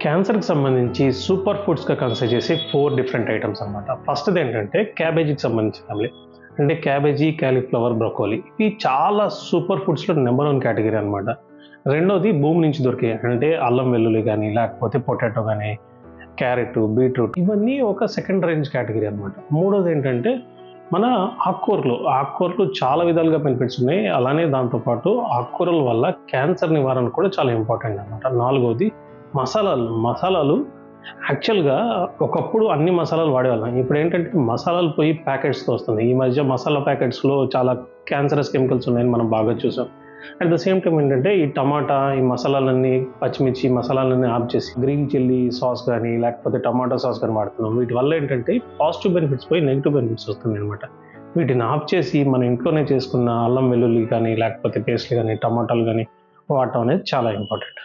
క్యాన్సర్‌కి సంబంధించి super ఫుడ్స్‌గా consider చేసే 4 డిఫరెంట్ ఐటెమ్స్ అనమాట. ఫస్ట్‌ది ఏంటంటే క్యాబేజీకి సంబంధించిన ఫ్యామిలీ. అంటే క్యాబేజీ, కాలీఫ్లవర్, బ్రోకోలీ ఇవి చాలా సూపర్ ఫుడ్స్‌లో నంబర్ 1 కేటగిరీ అనమాట. రెండోది భూమి నుంచి దొరికే అంటే అల్లం వెల్లుల్లి గానీ, లేకపోతే పొటాటో గానీ, క్యారెట్, బీట్రూట్ ఇవన్నీ ఒక సెకండ్ రేంజ్ కేటగిరీ అనమాట. మూడోదేంటంటే మన ఆకుకూరలు చాలా విధాలుగా బెనిఫిట్స్ ఉన్నాయి. అలానే దాంతో పాటు ఆకుకూరల వల్ల క్యాన్సర్ నివారణ కూడా చాలా ఇంపార్టెంట్ అనమాట. నాలుగోది మసాలాలు యాక్చువల్‌గా ఒకప్పుడు అన్ని మసాలాలు వాడేవాళ్ళం. ఇప్పుడేంటంటే మసాలాలు పోయి ప్యాకెట్స్‌తో వస్తున్నాయి. ఈ మధ్య మసాలా ప్యాకెట్స్‌లో చాలా క్యాన్సరస్ కెమికల్స్ ఉన్నాయని మనం బాగా చూసాం. అట్ ద సేమ్ టైమ్ ఏంటంటే ఈ టమాటా, ఈ మసాలాలన్నీ పచ్చిమిర్చి మసాలాలన్నీ ఆఫ్ చేసి గ్రీన్ చిల్లీ సాస్ గానీ, లేకపోతే టమాటో సాస్ గానీ వాడుతున్నాం. వీటి వల్ల ఏంటంటే పాజిటివ్ బెనిఫిట్స్ పోయి నెగెటివ్ బెనిఫిట్స్ వస్తున్నాయనమాట. వీటిని ఆఫ్ చేసి మన ఇంట్లోనే చేసుకున్న అల్లం వెల్లుల్లి కానీ, లేకపోతే పేస్టులు గానీ, టమాటాలు గానీ వాడటం అనేది చాలా ఇంపార్టెంట్.